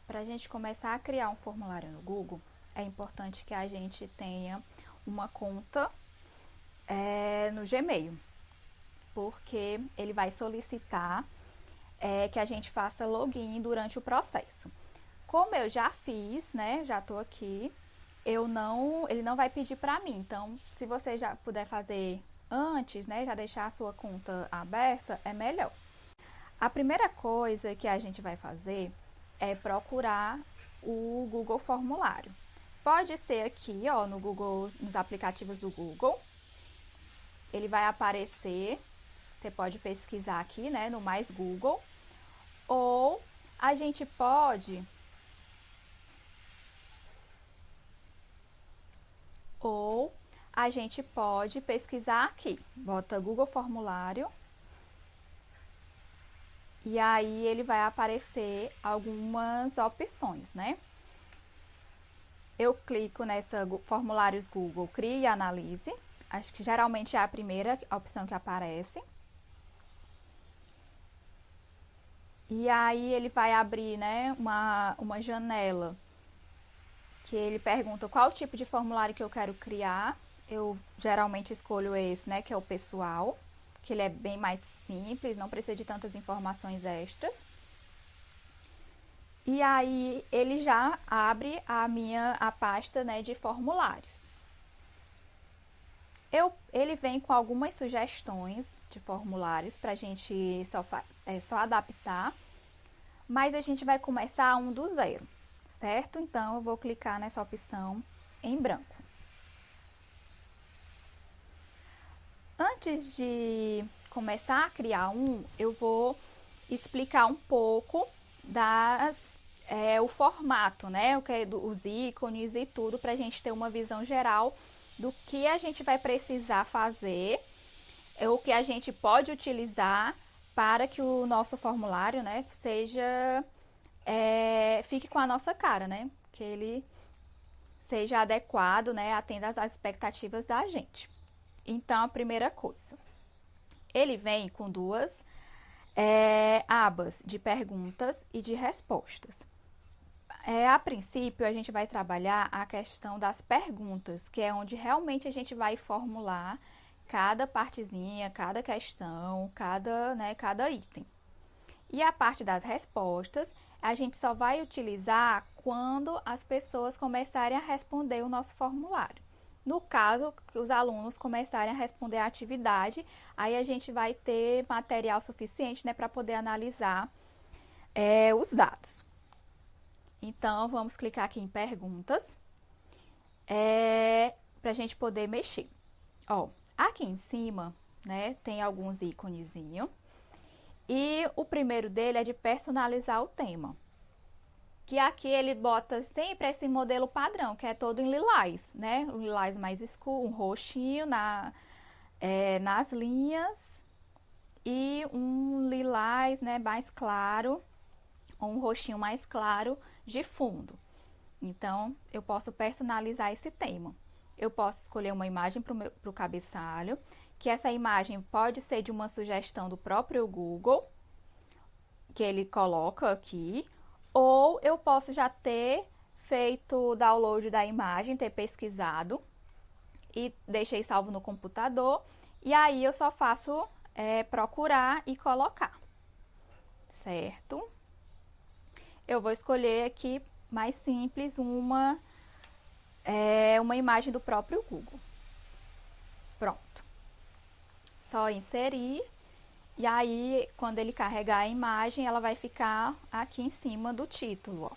Para a gente começar a criar um formulário no Google, é importante que a gente tenha uma conta no Gmail, porque ele vai solicitar que a gente faça login durante o processo. Como eu já fiz, né, já estou aqui, ele não vai pedir para mim. Então, se você já puder fazer antes, né, já deixar a sua conta aberta, é melhor. A primeira coisa que a gente vai fazer é procurar o Google Formulário. Pode ser aqui, ó, no Google, nos aplicativos do Google. Ele vai aparecer, você pode pesquisar aqui, né, no Mais Google. Ou a gente pode pesquisar aqui. Bota Google Formulário. E aí ele vai aparecer algumas opções, né? Eu clico nessa formulários Google, crie e analise. Acho que geralmente é a primeira opção que aparece. E aí ele vai abrir, né, uma janela que ele pergunta qual tipo de formulário que eu quero criar. Eu geralmente escolho esse, né, que é o pessoal, que ele é bem mais simples, não precisa de tantas informações extras. E aí ele já abre a pasta, né, de formulários. Ele vem com algumas sugestões de formulários para a gente só adaptar, mas a gente vai começar um do zero, certo? Então eu vou clicar nessa opção em branco. Antes de começar a criar eu vou explicar um pouco o formato, né? Os ícones e tudo, para a gente ter uma visão geral do que a gente vai precisar fazer, o que a gente pode utilizar para que o nosso formulário, né, fique com a nossa cara, né? Que ele seja adequado, né, atenda às expectativas da gente. Então, a primeira coisa, ele vem com duas abas de perguntas e de respostas. A princípio, a gente vai trabalhar a questão das perguntas, que é onde realmente a gente vai formular cada partezinha, cada questão, cada item. E a parte das respostas, a gente só vai utilizar quando as pessoas começarem a responder o nosso formulário. No caso, que os alunos começarem a responder a atividade, aí a gente vai ter material suficiente, né, para poder analisar os dados. Então, vamos clicar aqui em perguntas, para a gente poder mexer. Ó, aqui em cima, né, tem alguns íconezinhos. E o primeiro dele é de personalizar o tema. Que aqui ele bota sempre esse modelo padrão, que é todo em lilás, né? Um lilás mais escuro, um roxinho nas linhas e um lilás, né, mais claro, ou um roxinho mais claro de fundo. Então, eu posso personalizar esse tema. Eu posso escolher uma imagem para o cabeçalho, que essa imagem pode ser de uma sugestão do próprio Google, que ele coloca aqui, ou eu posso já ter feito o download da imagem, ter pesquisado e deixei salvo no computador, e aí eu só faço procurar e colocar, certo? Eu vou escolher aqui mais simples uma imagem do próprio Google. Pronto. Só inserir. E aí, quando ele carregar a imagem, ela vai ficar aqui em cima do título, ó.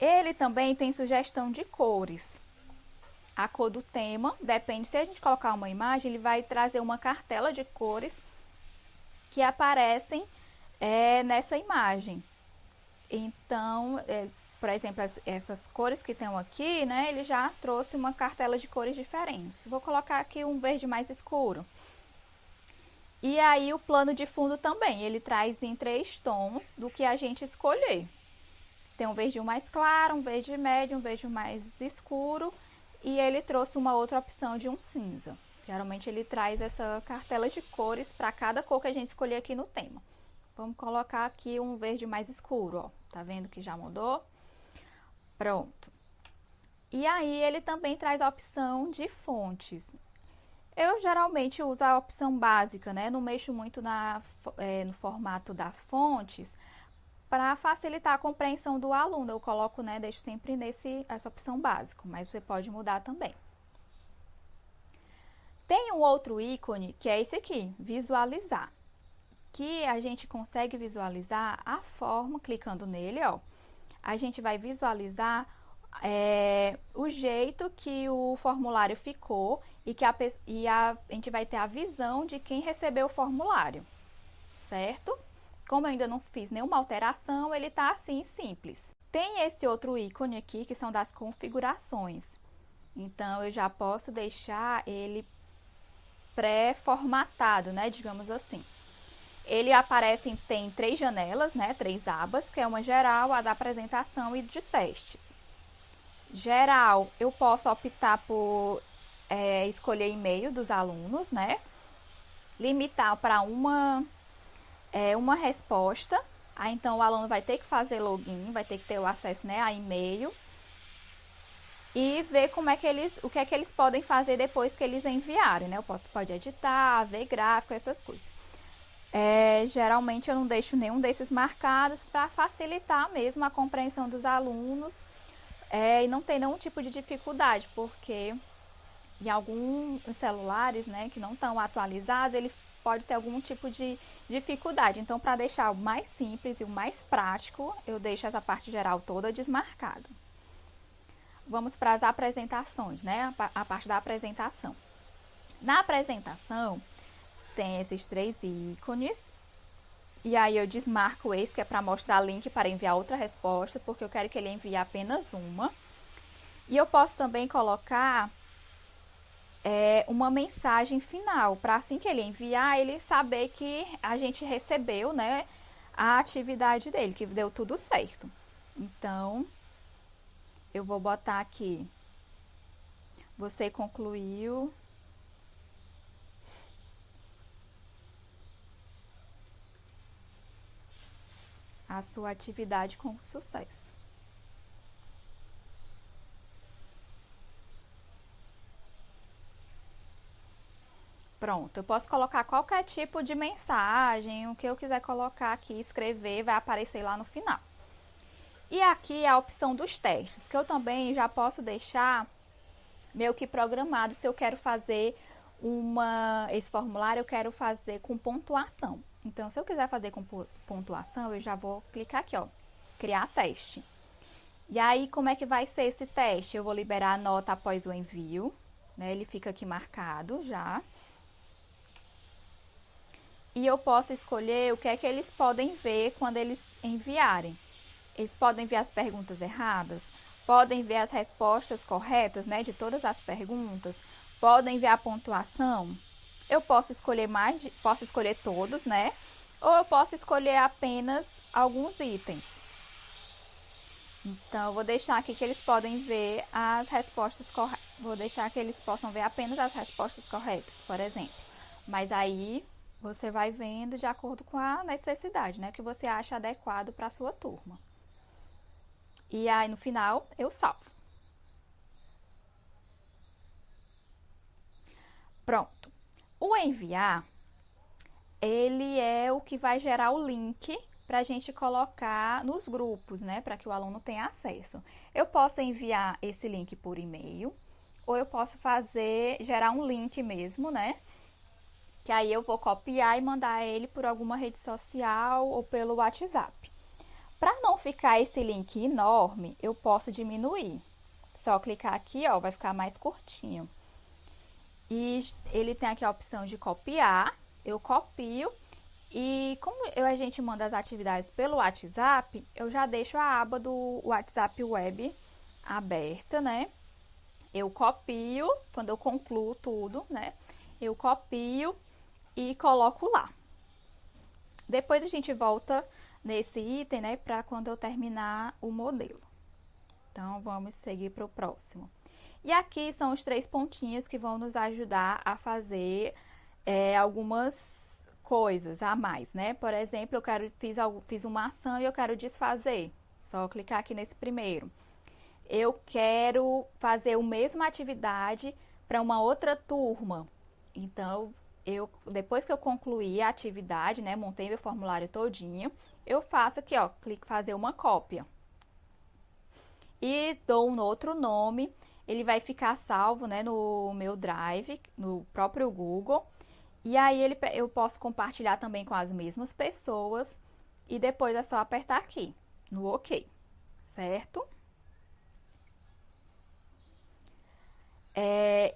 Ele também tem sugestão de cores. A cor do tema, depende, se a gente colocar uma imagem, ele vai trazer uma cartela de cores que aparecem nessa imagem. Então, por exemplo, essas cores que estão aqui, né, ele já trouxe uma cartela de cores diferentes. Vou colocar aqui um verde mais escuro. E aí o plano de fundo também, ele traz em 3 tons do que a gente escolher. Tem um verde mais claro, um verde médio, um verde mais escuro, e ele trouxe uma outra opção de um cinza. Geralmente ele traz essa cartela de cores para cada cor que a gente escolher aqui no tema. Vamos colocar aqui um verde mais escuro, ó. Tá vendo que já mudou? Pronto. E aí, ele também traz a opção de fontes. Eu geralmente uso a opção básica, né? Não mexo muito no formato das fontes, para facilitar a compreensão do aluno. Eu coloco, né? Deixo sempre essa opção básica, mas você pode mudar também. Tem um outro ícone, que é esse aqui, visualizar. Que a gente consegue visualizar a forma, clicando nele, ó. A gente vai visualizar o jeito que o formulário ficou e a gente vai ter a visão de quem recebeu o formulário, certo? Como eu ainda não fiz nenhuma alteração, ele tá assim, simples. Tem esse outro ícone aqui, que são das configurações. Então, eu já posso deixar ele pré-formatado, né, digamos assim. Ele aparece, tem 3 janelas, né, 3 abas, que é uma geral, a da apresentação e de testes. Geral, eu posso optar por escolher e-mail dos alunos, né? Limitar para uma resposta. Aí, então, o aluno vai ter que fazer login, vai ter que ter o acesso, né, a e-mail. E ver o que é que eles podem fazer depois que eles enviarem, né? Pode editar, ver gráfico, essas coisas. Geralmente eu não deixo nenhum desses marcados para facilitar mesmo a compreensão dos alunos e não ter nenhum tipo de dificuldade, porque em alguns celulares, né, que não estão atualizados, ele pode ter algum tipo de dificuldade. Então, para deixar o mais simples e o mais prático, eu deixo essa parte geral toda desmarcada. Vamos para as apresentações, né? A parte da apresentação. Na apresentação, tem esses 3 ícones. E aí eu desmarco esse, que é para mostrar link para enviar outra resposta, porque eu quero que ele envie apenas uma. E eu posso também colocar uma mensagem final, para assim que ele enviar, ele saber que a gente recebeu, né, a atividade dele, que deu tudo certo. Então, eu vou botar aqui, você concluiu a sua atividade com sucesso. Pronto, eu posso colocar qualquer tipo de mensagem, o que eu quiser colocar aqui, escrever, vai aparecer lá no final. E aqui é a opção dos testes, que eu também já posso deixar meio que programado, se eu quero fazer esse formulário, eu quero fazer com pontuação. Então, se eu quiser fazer com pontuação, eu já vou clicar aqui, ó, criar teste. E aí, como é que vai ser esse teste? Eu vou liberar a nota após o envio, né? Ele fica aqui marcado já. E eu posso escolher o que é que eles podem ver quando eles enviarem. Eles podem ver as perguntas erradas, podem ver as respostas corretas, né, de todas as perguntas, podem ver a pontuação. Eu posso escolher posso escolher todos, né? Ou eu posso escolher apenas alguns itens. Então, eu vou deixar aqui que eles podem ver as respostas corretas. Vou deixar que eles possam ver apenas as respostas corretas, por exemplo. Mas aí, você vai vendo de acordo com a necessidade, né? Que você acha adequado para a sua turma. E aí, no final, eu salvo. Pronto. O enviar, ele é o que vai gerar o link para a gente colocar nos grupos, né? Para que o aluno tenha acesso. Eu posso enviar esse link por e-mail, ou eu posso gerar um link mesmo, né? Que aí eu vou copiar e mandar ele por alguma rede social ou pelo WhatsApp. Para não ficar esse link enorme, eu posso diminuir. Só clicar aqui, ó, vai ficar mais curtinho. E ele tem aqui a opção de copiar. Eu copio. E como a gente manda as atividades pelo WhatsApp, eu já deixo a aba do WhatsApp Web aberta, né? Eu copio, quando eu concluo tudo, né? Eu copio e coloco lá. Depois a gente volta nesse item, né, para quando eu terminar o modelo. Então, vamos seguir para o próximo. E aqui são os 3 pontinhos que vão nos ajudar a fazer algumas coisas a mais, né? Por exemplo, fiz uma ação e eu quero desfazer. Só clicar aqui nesse primeiro. Eu quero fazer a mesma atividade para uma outra turma. Então, depois que eu concluir a atividade, né, montei meu formulário todinho, eu faço aqui, ó, clico fazer uma cópia. E dou um outro nome, ele vai ficar salvo, né, no meu Drive, no próprio Google. E aí eu posso compartilhar também com as mesmas pessoas e depois é só apertar aqui, no OK, certo?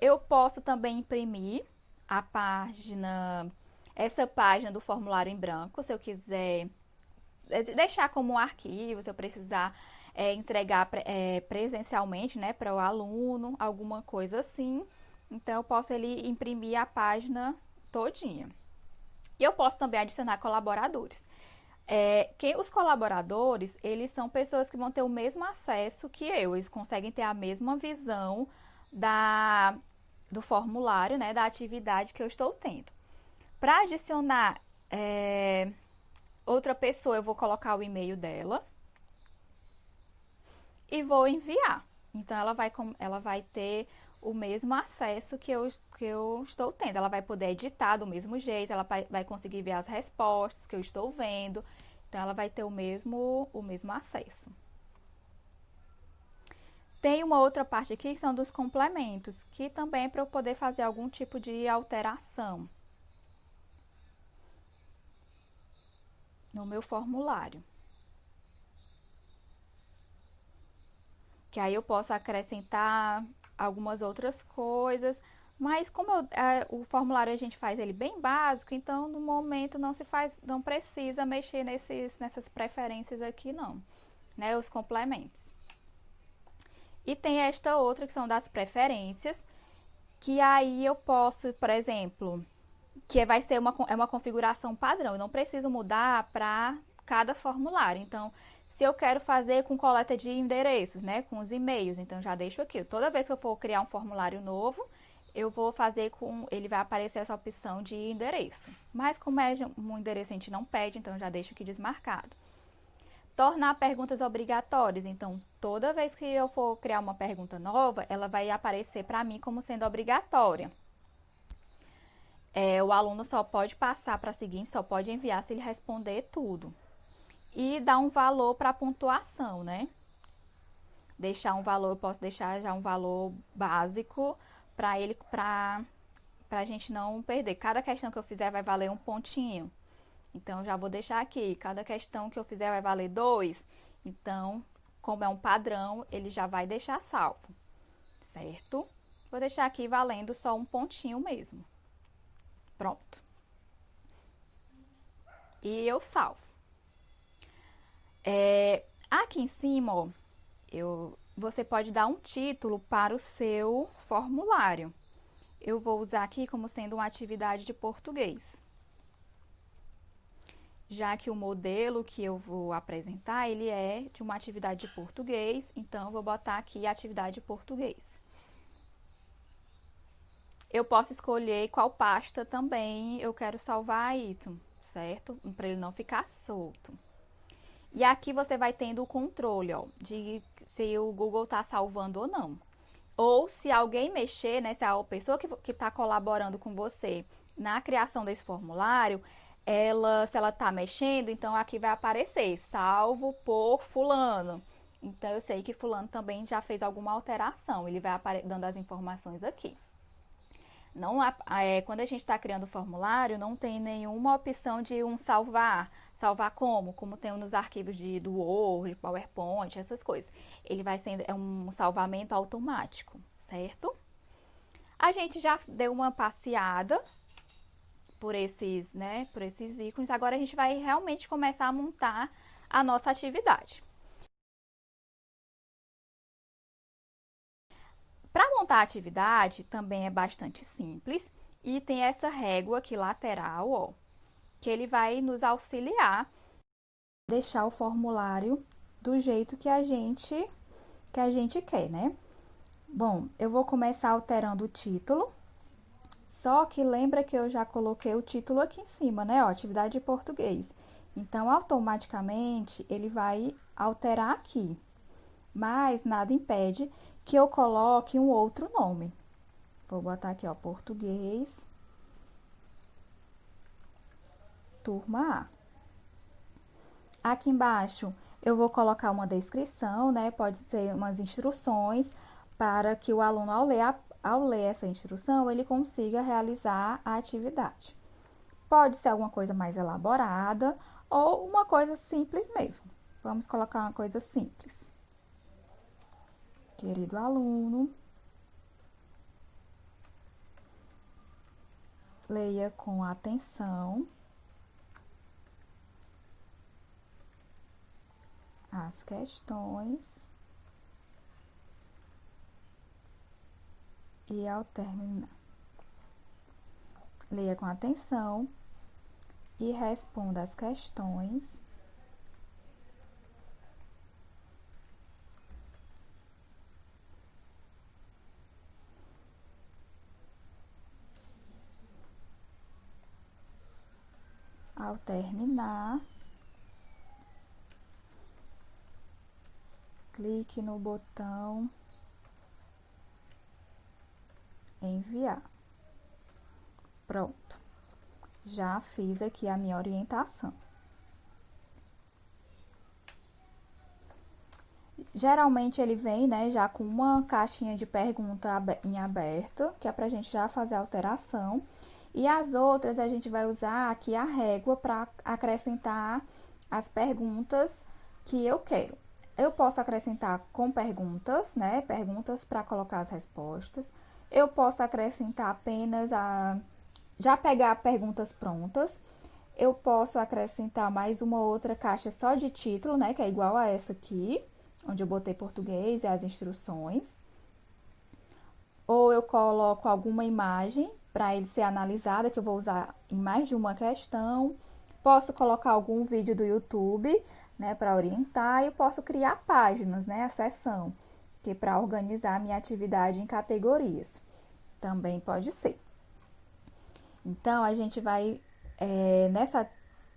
Eu posso também imprimir essa página do formulário em branco, se eu quiser deixar como um arquivo, se eu precisar entregar presencialmente, né, para o aluno, alguma coisa assim. Então, eu posso imprimir a página todinha. E eu posso também adicionar colaboradores. Os colaboradores, eles são pessoas que vão ter o mesmo acesso que eu, eles conseguem ter a mesma visão do formulário, né, da atividade que eu estou tendo. Para adicionar outra pessoa, eu vou colocar o e-mail dela e vou enviar. Então, ela vai ter o mesmo acesso que eu estou tendo. Ela vai poder editar do mesmo jeito, ela vai conseguir ver as respostas que eu estou vendo. Então, ela vai ter o mesmo acesso. Tem uma outra parte aqui que são dos complementos, que também é para eu poder fazer algum tipo de alteração no meu formulário. Que aí eu posso acrescentar algumas outras coisas, mas como o formulário a gente faz ele bem básico, então no momento não precisa mexer nessas preferências aqui não, né, os complementos. E tem esta outra que são das preferências, que aí eu posso, por exemplo, que vai ser uma configuração padrão, eu não preciso mudar para cada formulário. Então, se eu quero fazer com coleta de endereços, né, com os e-mails, então já deixo aqui. Toda vez que eu for criar um formulário novo, eu vou fazer ele vai aparecer essa opção de endereço. Mas como é um endereço a gente não pede, então já deixo aqui desmarcado. Tornar perguntas obrigatórias. Então, toda vez que eu for criar uma pergunta nova, ela vai aparecer para mim como sendo obrigatória. O aluno só pode passar para a seguinte, só pode enviar se ele responder tudo. E dar um valor para a pontuação, né? Eu posso deixar já um valor básico para a gente não perder. Cada questão que eu fizer vai valer um pontinho. Então, já vou deixar aqui. Cada questão que eu fizer vai valer 2. Então, como é um padrão, ele já vai deixar salvo, certo? Vou deixar aqui valendo só um pontinho mesmo. Pronto. E eu salvo. Aqui em cima, ó, você pode dar um título para o seu formulário. Eu vou usar aqui como sendo uma atividade de português. Já que o modelo que eu vou apresentar, ele é de uma atividade de português, então eu vou botar aqui atividade de português. Eu posso escolher qual pasta também eu quero salvar isso, certo? Para ele não ficar solto. E aqui você vai tendo o controle, ó, de se o Google está salvando ou não. Ou se alguém mexer, né, se a pessoa que está colaborando com você na criação desse formulário, se ela está mexendo, então aqui vai aparecer, salvo por fulano. Então, eu sei que fulano também já fez alguma alteração, ele vai dando as informações aqui. Quando a gente está criando o formulário, não tem nenhuma opção de salvar. Salvar como tem nos arquivos do Word, PowerPoint, essas coisas. Ele vai sendo um salvamento automático, certo? A gente já deu uma passeada por esses ícones. Agora a gente vai realmente começar a montar a nossa atividade. Para montar a atividade também é bastante simples e tem essa régua aqui lateral, ó, que ele vai nos auxiliar a deixar o formulário do jeito que a gente quer, né? Bom, eu vou começar alterando o título, Só que lembra que eu já coloquei o título aqui em cima, né? Ó, atividade de português. Então, automaticamente, ele vai alterar aqui. Mas nada impede que eu coloque um outro nome. Vou botar aqui, ó, português, turma A. Aqui embaixo eu vou colocar uma descrição, né? Pode ser umas instruções para que o aluno, ao ler essa instrução, ele consiga realizar a atividade. Pode ser alguma coisa mais elaborada ou uma coisa simples mesmo. Vamos colocar uma coisa simples. Querido aluno, leia com atenção as questões e ao terminar, leia com atenção e responda as questões ao terminar. Clique no botão enviar. Pronto. Já fiz aqui a minha orientação. Geralmente ele vem, né, já com uma caixinha de pergunta em aberto, que é pra gente já fazer a alteração. E as outras a gente vai usar aqui a régua para acrescentar as perguntas que eu quero. Eu posso acrescentar com perguntas, né? Perguntas para colocar as respostas. Eu posso acrescentar apenas já pegar perguntas prontas. Eu posso acrescentar mais uma outra caixa só de título, né? Que é igual a essa aqui, onde eu botei português e as instruções. Ou eu coloco alguma imagem para ele ser analisada, que eu vou usar em mais de uma questão. Posso colocar algum vídeo do YouTube, né, para orientar. E eu posso criar páginas, né, a seção, que é para organizar a minha atividade em categorias. Também pode ser. Então, a gente vai,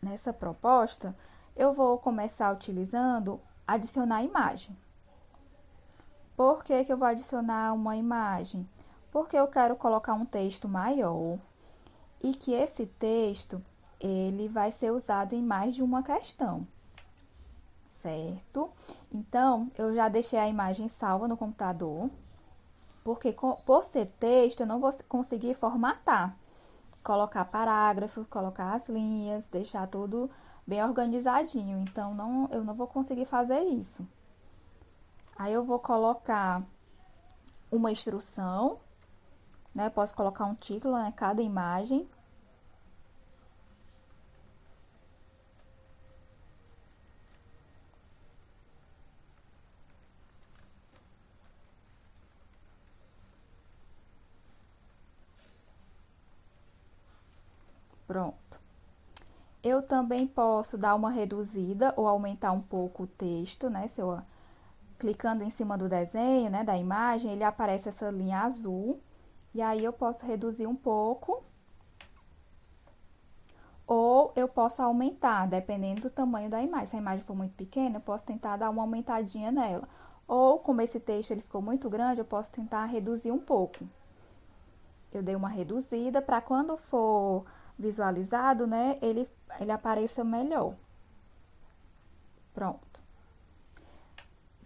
nessa proposta, eu vou começar utilizando adicionar imagem. Por que que eu vou adicionar uma imagem? Porque eu quero colocar um texto maior e que esse texto, ele vai ser usado em mais de uma questão, certo? Então, eu já deixei a imagem salva no computador, porque por ser texto, eu não vou conseguir formatar, colocar parágrafos, colocar as linhas, deixar tudo bem organizadinho. Então, eu não vou conseguir fazer isso. Aí eu vou colocar uma instrução, né? Posso colocar um título, né? Cada imagem. Pronto. Eu também posso dar uma reduzida ou aumentar um pouco o texto, né? Se eu clicando em cima do desenho, né, da imagem, ele aparece essa linha azul. E aí eu posso reduzir um pouco. Ou eu posso aumentar, dependendo do tamanho da imagem. Se a imagem for muito pequena, eu posso tentar dar uma aumentadinha nela. Ou, como esse texto ele ficou muito grande, eu posso tentar reduzir um pouco. Eu dei uma reduzida para quando for visualizado, né, ele apareça melhor. Pronto.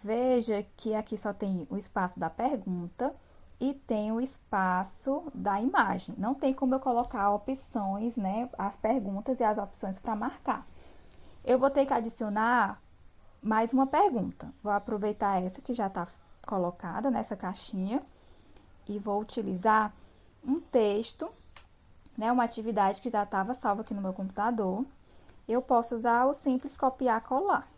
Veja que aqui só tem o espaço da pergunta e tem o espaço da imagem. Não tem como eu colocar opções, né, as perguntas e as opções para marcar. Eu vou ter que adicionar mais uma pergunta. Vou aproveitar essa que já está colocada nessa caixinha e vou utilizar um texto, né, uma atividade que já estava salva aqui no meu computador. Eu posso usar o simples copiar e colar.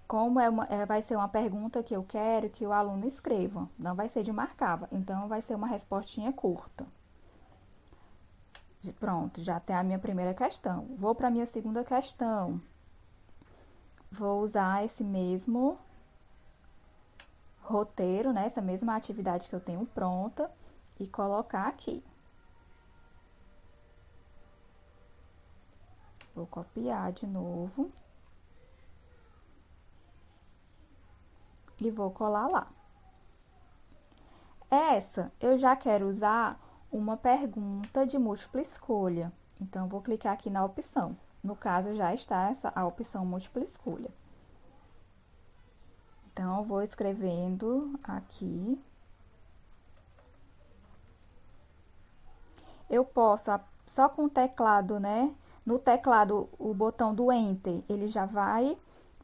Como vai ser uma pergunta que eu quero que o aluno escreva, não vai ser de marcava, então vai ser uma respostinha curta. Pronto, já tem a minha primeira questão. Vou para a minha segunda questão. vou usar esse mesmo roteiro, né? Essa mesma atividade que eu tenho pronta e colocar aqui. Vou copiar de novo. E vou colar lá. Essa, eu já quero usar uma pergunta de múltipla escolha. Então, vou clicar aqui na opção. No caso, já está a opção múltipla escolha. Então, eu vou escrevendo aqui. Eu posso, só com o teclado, né? No teclado, o botão do Enter, ele já vai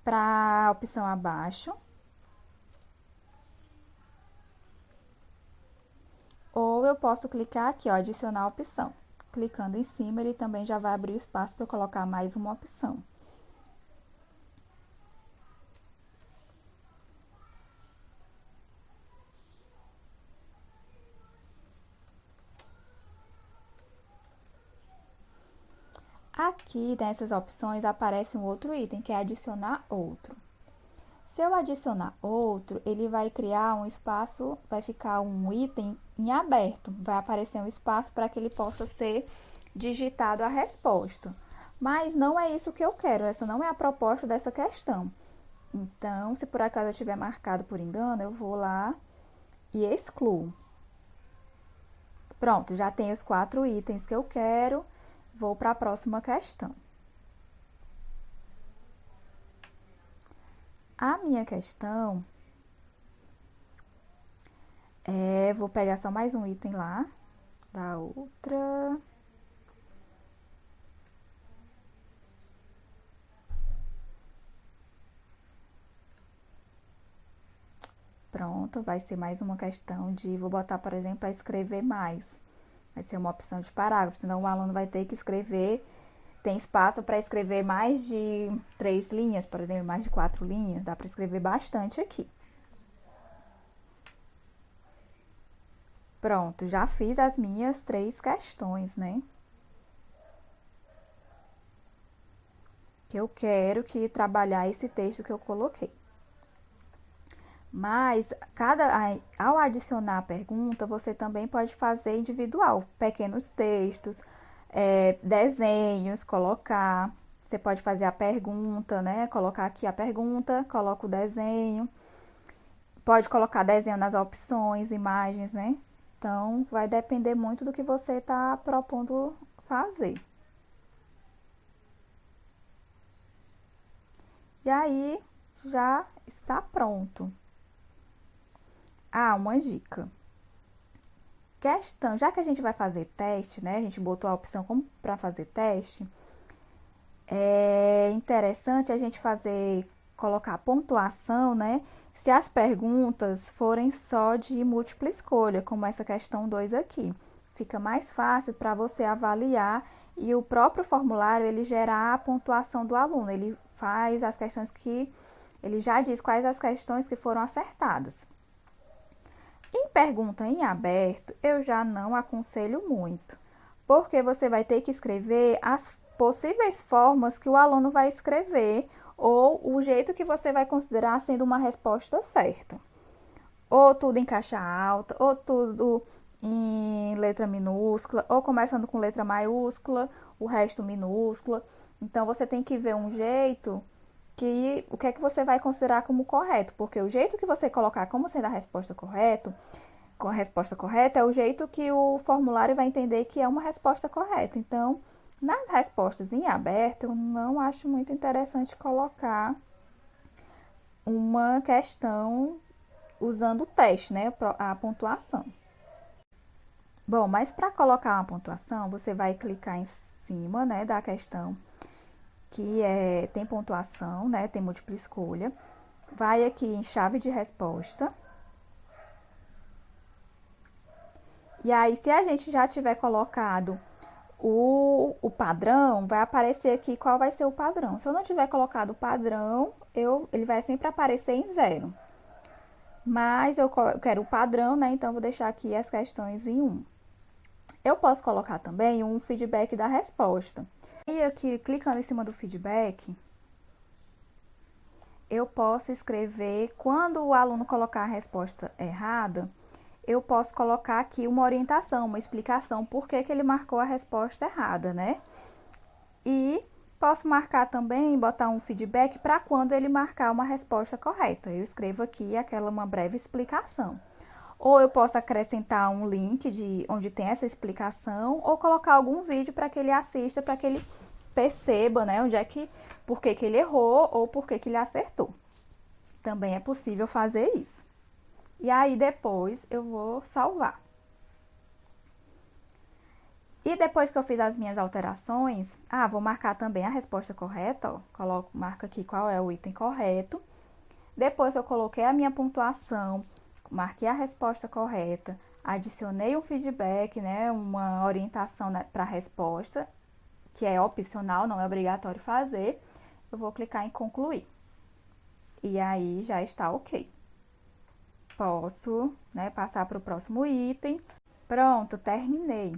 para a opção abaixo. Ou eu posso clicar aqui, ó, adicionar opção. Clicando em cima, ele também já vai abrir o espaço para eu colocar mais uma opção. Aqui, nessas opções, aparece um outro item, que é adicionar outro. Se eu adicionar outro, ele vai criar um espaço, vai ficar um item em aberto. Vai aparecer um espaço para que ele possa ser digitado a resposta. Mas não é isso que eu quero, essa não é a proposta dessa questão. Então, se por acaso eu tiver marcado por engano, eu vou lá e excluo. Pronto, já tenho os 4 itens que eu quero. Vou para a próxima questão. A minha questão vou pegar só mais um item lá, da outra. Pronto, vai ser mais uma questão de, vou botar, por exemplo, para escrever mais. Vai ser uma opção de parágrafo, senão o aluno vai ter que escrever, tem espaço para escrever mais de 3 linhas, por exemplo, mais de 4 linhas, dá para escrever bastante aqui. Pronto, já fiz as minhas 3 questões, né? Que eu quero que trabalhar esse texto que eu coloquei. Mas, ao adicionar a pergunta, você também pode fazer individual, pequenos textos, desenhos, colocar. Você pode fazer a pergunta, né? Colocar aqui a pergunta, coloca o desenho. Pode colocar desenho nas opções, imagens, né? Então, vai depender muito do que você está propondo fazer. E aí, já está pronto. Ah, uma dica. Questão, já que a gente vai fazer teste, né? A gente botou a opção como para fazer teste. É interessante a gente colocar pontuação, né? Se as perguntas forem só de múltipla escolha, como essa questão 2 aqui. Fica mais fácil para você avaliar e o próprio formulário, ele gerar a pontuação do aluno. Ele faz as questões ele já diz quais as questões que foram acertadas. Em pergunta em aberto, eu já não aconselho muito, porque você vai ter que escrever as possíveis formas que o aluno vai escrever ou o jeito que você vai considerar sendo uma resposta certa. Ou tudo em caixa alta, ou tudo em letra minúscula, ou começando com letra maiúscula, o resto minúscula. Então, você tem que ver um jeito o que é que você vai considerar como correto, porque o jeito que você colocar como sendo a resposta correta é o jeito que o formulário vai entender que é uma resposta correta. Então, nas respostas em aberto, eu não acho muito interessante colocar uma questão usando o teste, né, a pontuação. Bom, mas para colocar uma pontuação, você vai clicar em cima, né, da questão que tem pontuação, né, tem múltipla escolha. Vai aqui em chave de resposta. E aí, se a gente já tiver colocado o padrão, vai aparecer aqui qual vai ser o padrão. Se eu não tiver colocado o padrão, ele vai sempre aparecer em 0. Mas eu quero o padrão, né? Então, vou deixar aqui as questões em 1. Eu posso colocar também um feedback da resposta. E aqui, clicando em cima do feedback, eu posso escrever, quando o aluno colocar a resposta errada, eu posso colocar aqui uma orientação, uma explicação por que ele marcou a resposta errada, né? E posso marcar também, botar um feedback para quando ele marcar uma resposta correta. Eu escrevo aqui uma breve explicação. Ou eu posso acrescentar um link de onde tem essa explicação, ou colocar algum vídeo para que ele assista, para que ele perceba, né, por que ele errou ou por que ele acertou. Também é possível fazer isso. E aí depois eu vou salvar. E depois que eu fiz as minhas alterações, vou marcar também a resposta correta, ó. Marco aqui qual é o item correto. Depois eu coloquei a minha pontuação, marquei a resposta correta, adicionei um feedback, né, uma orientação para a resposta, que é opcional, não é obrigatório fazer. Eu vou clicar em concluir. E aí já está ok. Posso, né, passar para o próximo item. Pronto, terminei.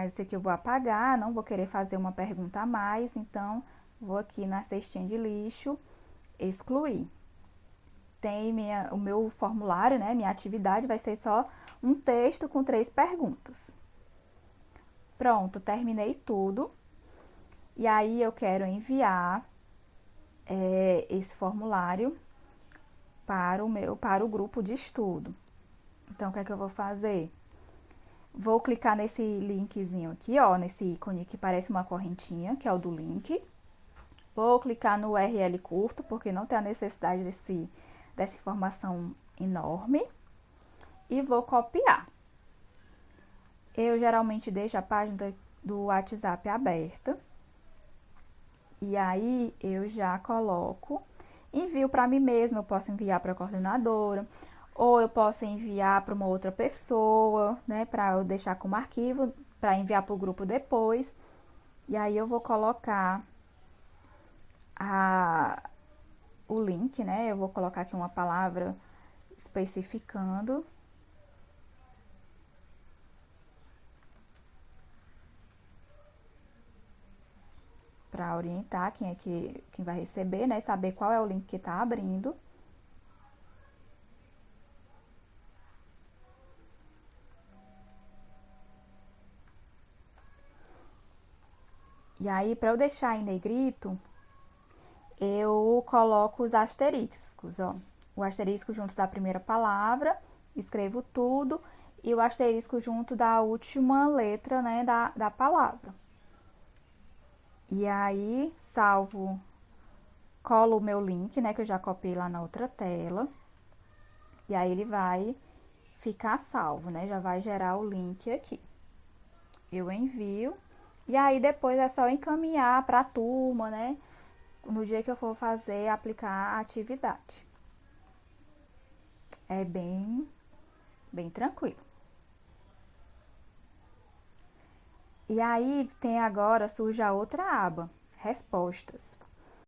Esse aqui eu vou apagar, não vou querer fazer uma pergunta a mais, então vou aqui na cestinha de lixo, excluir. Tem o meu formulário, né, minha atividade vai ser só um texto com 3 perguntas. Pronto, terminei tudo. E aí eu quero enviar esse formulário para o grupo de estudo. Então, o que é que eu vou fazer? Vou clicar nesse linkzinho aqui, ó, nesse ícone que parece uma correntinha, que é o do link. Vou clicar no URL curto, porque não tem a necessidade dessa informação enorme. E vou copiar. Eu geralmente deixo a página do WhatsApp aberta. E aí, eu já coloco, envio para mim mesma, eu posso enviar para a coordenadora, ou eu posso enviar para uma outra pessoa, né, para eu deixar como arquivo, para enviar para o grupo depois. E aí, eu vou colocar o link, né, eu vou colocar aqui uma palavra especificando. Para orientar quem vai receber, né? Saber qual é o link que está abrindo. E aí, para eu deixar em negrito, eu coloco os asteriscos, ó. O asterisco junto da primeira palavra, escrevo tudo, e o asterisco junto da última letra, né, da palavra. E aí, colo o meu link, né, que eu já copiei lá na outra tela. E aí, ele vai ficar salvo, né, já vai gerar o link aqui. Eu envio, e aí depois é só encaminhar para a turma, né, no dia que eu for aplicar a atividade. É bem tranquilo. E aí, surge a outra aba, respostas.